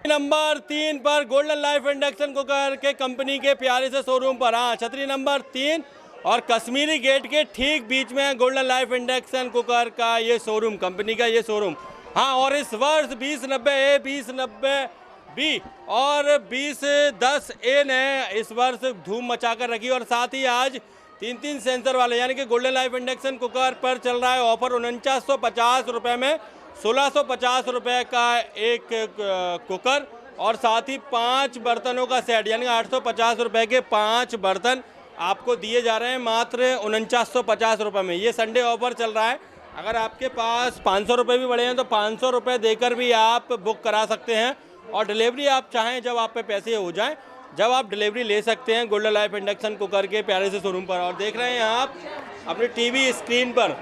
Number 3 पर golden life induction cooker के company के प्यारे से शोरूम पर। हाँ, छतरी नंबर 3 और कश्मीरी गेट के ठीक बीच में गोल्डन लाइफ इंडक्शन कुकर का ये शोरूम, कंपनी का ये शोरूम। हाँ, और इस वर्ष 2090A 2090B और 2010A ने इस वर्ष धूम मचा कर रखी। और साथ ही आज 3 सेंसर वाले यानी कि गोल्डन लाइफ इंडक्शन कुकर पर चल रहा है ऑफर 4950 रुपये में 1650 रुपये का एक कुकर और साथ ही 5 बर्तनों का सेट यानी 850 रुपये के 5 बर्तन आपको दिए जा रहे हैं मात्र 4950 रुपये में। ये संडे ऑफर चल रहा है। अगर आपके पास 500 रुपये भी बढ़े हैं तो 500 रुपये देकर भी आप बुक करा सकते हैं और डिलीवरी आप चाहें जब आप पे पैसे हो जाएं जब आप डिलीवरी ले सकते हैं गोल्डन लाइफ इंडक्शन कुकर के प्यारे से शोरूम पर। और देख रहे हैं आप अपनी टीवी स्क्रीन पर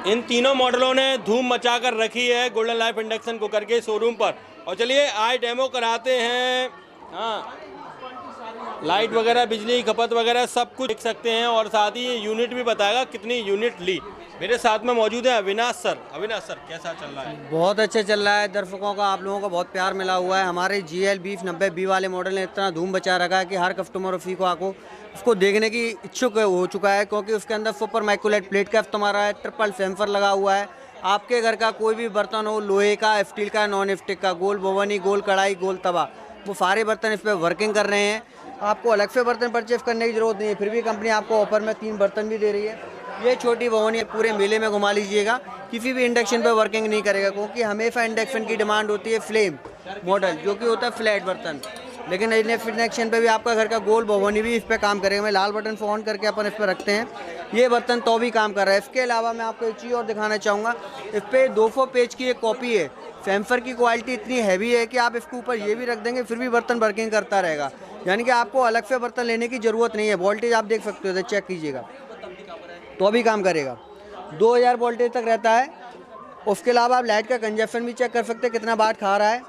इन तीनों मॉडलों ने धूम मचा कर रखी है गोल्डन लाइफ इंडक्शन कुकर के शोरूम पर। और चलिए आज डेमो कराते हैं। हाँ, लाइट वगैरह, बिजली खपत वगैरह सब कुछ देख सकते हैं और साथ ही यूनिट भी बताएगा कितनी यूनिट ली। मेरे साथ में मौजूद है अविनाश सर। अविनाश सर, कैसा चल रहा है? बहुत अच्छा चल रहा है। दर्शकों का, आप लोगों का बहुत प्यार मिला हुआ है। हमारे GL 2090B वाले मॉडल ने इतना धूम बचा रखा है कि हर कस्टमर और फी को आपको उसको देखने की इच्छुक हो चुका है, क्योंकि उसके अंदर सुपर माइक्रोलाइट प्लेट का इस्तेमाल है, ट्रिपल सेंसर लगा हुआ है। आपके घर का कोई भी बर्तन हो, लोहे का, स्टील का, नॉन स्टिक का, गोल भगोनी, गोल कढ़ाई, गोल तवा, वो सारे बर्तन इस पर वर्किंग कर रहे हैं। आपको अलग से बर्तन परचेज करने की जरूरत नहीं है। फिर भी कंपनी आपको ऑफर में 3 बर्तन भी दे रही है। ये छोटी भगोनी पूरे मेले में घुमा लीजिएगा, किसी भी इंडक्शन पर वर्किंग नहीं करेगा, क्योंकि हमेशा इंडक्शन की डिमांड होती है फ्लेम मॉडल, जो कि होता है फ्लैट बर्तन। लेकिन इंडक्शन पे भी आपका घर का गोल भगोनी भी इस पर काम करेगा। मैं लाल बटन को ऑन करके अपन इस पर रखते हैं, ये बर्तन तो भी काम कर रहा है। इसके अलावा मैं आपको एक चीज़ और दिखाना चाहूँगा। इस पर 200 पेज की एक कॉपी है। सेंसर की क्वालिटी इतनी हैवी है कि आप इसके ऊपर ये भी रख देंगे फिर भी बर्तन वर्किंग करता रहेगा, यानी कि आपको अलग से बर्तन लेने की ज़रूरत नहीं है। वोल्टेज आप देख सकते हो, चेक कीजिएगा, तो भी काम करेगा। 2000 वोल्टेज तक रहता है। उसके अलावा आप लाइट का कंजप्शन भी चेक कर सकते हैं, कितना वाट खा रहा है।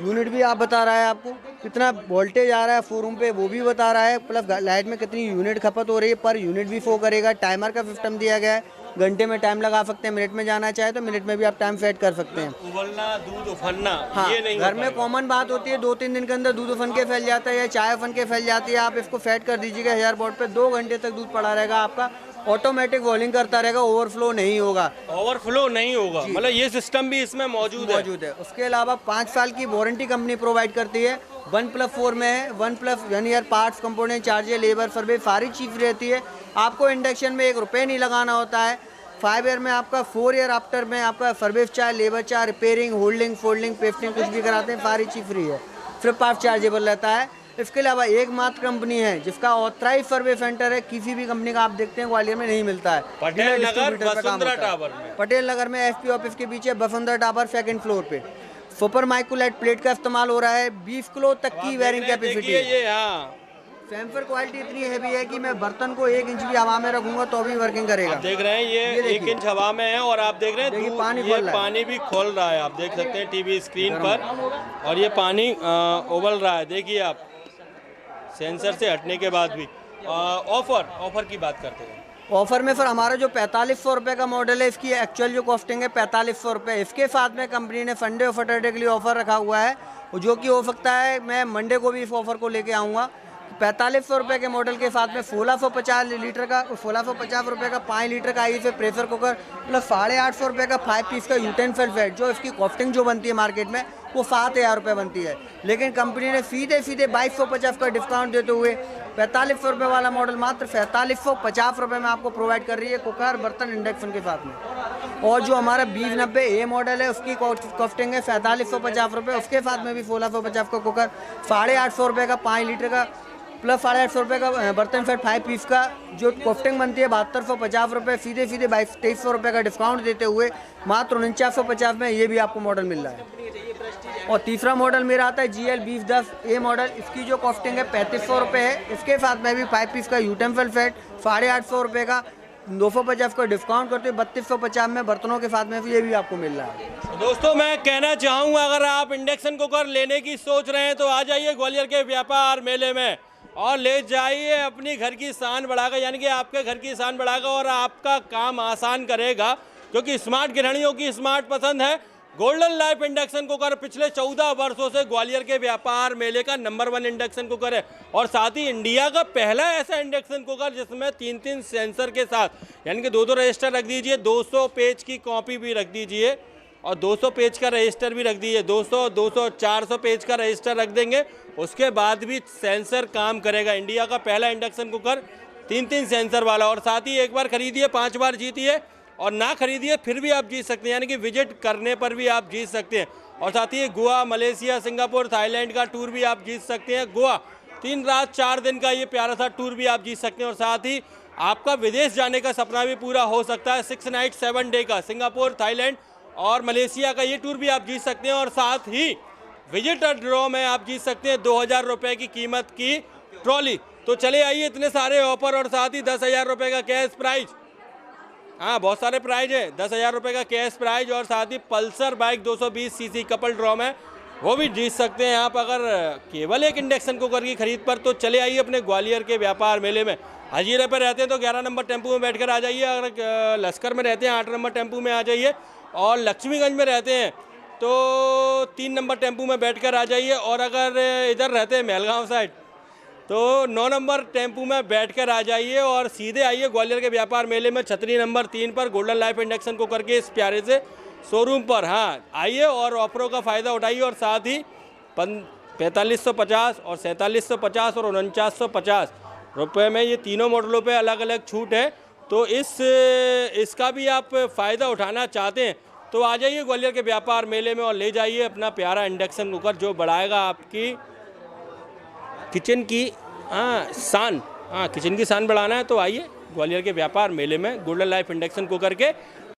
यूनिट भी आप बता रहा है आपको कितना वोल्टेज आ रहा है शोरूम पे, वो भी बता रहा है। प्लस लाइट में कितनी यूनिट खपत हो रही है पर यूनिट भी शो करेगा। टाइमर का सिस्टम दिया गया है, घंटे में टाइम लगा सकते हैं, मिनट में जाना चाहे तो मिनट में भी आप टाइम सेट कर सकते हैं। उबलना, दूध उफनना, हाँ, ये नहीं घर में कॉमन बात होती है 2-3 दिन के अंदर दूध उफन के फैल जाता है या चाय उफन के फैल जाती है। आप इसको सेट कर दीजिएगा 1000 वोल्ट पे, 2 घंटे तक दूध पड़ा रहेगा आपका, ऑटोमेटिक बॉइलिंग करता रहेगा, ओवरफ्लो नहीं होगा। ओवरफ्लो नहीं होगा, मतलब ये सिस्टम भी इसमें मौजूद है। उसके अलावा 5 साल की वारंटी कंपनी प्रोवाइड करती है। 1+4 में है, 1+1 year parts, component charges, labour service सारी चीज़ रहती है। आपको इंडक्शन में 1 रुपये नहीं लगाना होता है। 5 ईयर में आपका, 4 ईयर आफ्टर में आपका service charge, labour charge, repairing, holding, folding, pasting कुछ भी कराते हैं, सारी चीज़ फ्री है, सिर्फ पार्ट चार्जेबल रहता है। इसके अलावा एकमात्र कंपनी है जिसका ऑथराइज सर्विस सेंटर है, किसी भी कंपनी का आप देखते हैं ग्वालियर में नहीं मिलता है। पटेल नगर वसुंधरा टावर में, पटेल नगर में SP ऑफिस के पीछे वसुंधरा टावर 2nd फ्लोर पे सुपर माइक्रोलाइट प्लेट का इस्तेमाल हो रहा है। 20 किलो तक की वेयरिंग कैपेसिटी है। ये हाँ, सेंसर क्वालिटी इतनी हैवी है कि मैं बर्तन को 1 इंच भी हवा में रखूंगा तो भी वर्किंग करेगा। आप देख रहे हैं ये 1 इंच हवा में है और आप देख रहे हैं पानी भी खोल रहा है। आप देख सकते हैं टीवी स्क्रीन पर, और ये पानी उबल रहा है। देखिए आप, सेंसर से हटने के बाद भी। ऑफर की बात करते हैं। ऑफर में सर हमारा जो 4500 रुपये का मॉडल है, इसकी एक्चुअल जो कॉस्टिंग है 4500 रुपये। इसके साथ में कंपनी ने संडे और सैटरडे के लिए ऑफर रखा हुआ है, जो कि हो सकता है मैं मंडे को भी इस ऑफर को लेके आऊँगा। 4500 रुपये के मॉडल के साथ में 1650 लीटर का, 1650 रुपये का 5 लीटर का आई प्रेशर कुकर, प्लस 850 रुपये का 5 पीस का यूटेंसिल सेट, जो इसकी कॉस्टिंग जो बनती है मार्केट में वो 7000 रुपये बनती है। लेकिन कंपनी ने सीधे 2250 का डिस्काउंट देते हुए 4500 रुपये वाला मॉडल मात्र 4750 रुपये में आपको प्रोवाइड कर रही है, कुकर, बर्तन, इंडक्शन के साथ में। और जो हमारा 2090A मॉडल है उसकी कॉस्टिंग है 4750 रुपये, उसके साथ में भी 1650 का कुकर, 850 रुपये का 5 लीटर का, प्लस 850 रुपये का बर्तन सेट 5 पीस का, जो कॉस्टिंग बनती है 7250 रुपये। सीधे 2300 रुपये का डिस्काउंट देते हुए मात्र 4950 में ये भी आपको मॉडल मिल रहा है। और तीसरा मॉडल मेरा आता है GL 2010A मॉडल। इसकी जो कॉस्टिंग है 3500 रुपये है। इसके साथ में भी 5 पीस का यूटेंसिल सेट 850 रुपये का, 250 का डिस्काउंट करते हुए 3250 में बर्तनों के साथ में भी ये भी आपको मिल रहा है। दोस्तों मैं कहना चाहूँगा, अगर आप इंडक्शन कुकर लेने की सोच रहे हैं तो आ जाइए ग्वालियर के व्यापार मेले में और ले जाइए अपनी घर की शान बढ़ाकर, यानी कि आपके घर की शान बढ़ाकर और आपका काम आसान करेगा, क्योंकि स्मार्ट गृहिणियों की स्मार्ट पसंद है। गोल्डन लाइफ इंडक्शन कुकर पिछले 14 वर्षों से ग्वालियर के व्यापार मेले का नंबर 1 इंडक्शन कुकर है और साथ ही इंडिया का पहला ऐसा इंडक्शन कुकर जिसमें 3 सेंसर के साथ यानी कि 2 रजिस्टर रख दीजिए, 200 पेज की कॉपी भी रख दीजिए और 200 पेज का रजिस्टर भी रख दीजिए। 200, 200, 400 पेज का रजिस्टर रख देंगे, उसके बाद भी सेंसर काम करेगा। इंडिया का पहला इंडक्शन कुकर 3 सेंसर वाला। और साथ ही एक बार खरीदिए 5 बार जीतिए और ना खरीदिए फिर भी आप जीत सकते हैं, यानी कि विजिट करने पर भी आप जीत सकते हैं। और साथ ही गोवा, मलेशिया, सिंगापुर, थाईलैंड का टूर भी आप जीत सकते हैं। गोवा 3 रात 4 दिन का ये प्यारा सा टूर भी आप जीत सकते हैं। और साथ ही आपका विदेश जाने का सपना भी पूरा हो सकता है। 6 नाइट 7 डे का सिंगापुर, थाईलैंड और मलेशिया का ये टूर भी आप जीत सकते हैं। और साथ ही विजिटर ड्रॉ में आप जीत सकते हैं 2000 रुपये की कीमत की ट्रॉली। तो चले आइए, इतने सारे ऑफर और साथ ही 10,000 रुपये का कैश प्राइज। हाँ, बहुत सारे प्राइज है। 10,000 रुपये का कैश प्राइज और साथ ही Pulsar bike 220 CC couple draw में वो भी जीत सकते हैं आप अगर केवल एक इंडक्शन कुकर की खरीद पर। तो चले आइए अपने ग्वालियर के व्यापार मेले में। हजीरे पर रहते हैं तो 11 नंबर टेम्पू में बैठकर आ जाइए। अगर लश्कर में रहते हैं 8 नंबर टेम्पू में आ जाइए और लक्ष्मीगंज में रहते हैं तो 3 नंबर टेम्पू में बैठकर आ जाइए। और अगर इधर रहते हैं महलगांव साइड तो 9 नंबर टेम्पू में बैठकर आ जाइए और सीधे आइए ग्वालियर के व्यापार मेले में छतरी नंबर 3 पर गोल्डन लाइफ इंडक्शन कुकर के इस प्यारे से शोरूम पर। हाँ, आइए और ऑफरों का फ़ायदा उठाइए। और साथ ही 4550 और 4750 और 4950 रुपये में ये तीनों मॉडलों पे अलग अलग छूट है। तो इसका भी आप फ़ायदा उठाना चाहते हैं तो आ जाइए ग्वालियर के व्यापार मेले में और ले जाइए अपना प्यारा इंडक्शन कुकर जो बढ़ाएगा आपकी किचन की शान। किचन की शान बढ़ाना है तो आइए ग्वालियर के व्यापार मेले में गोल्डन लाइफ इंडक्शन कुकर के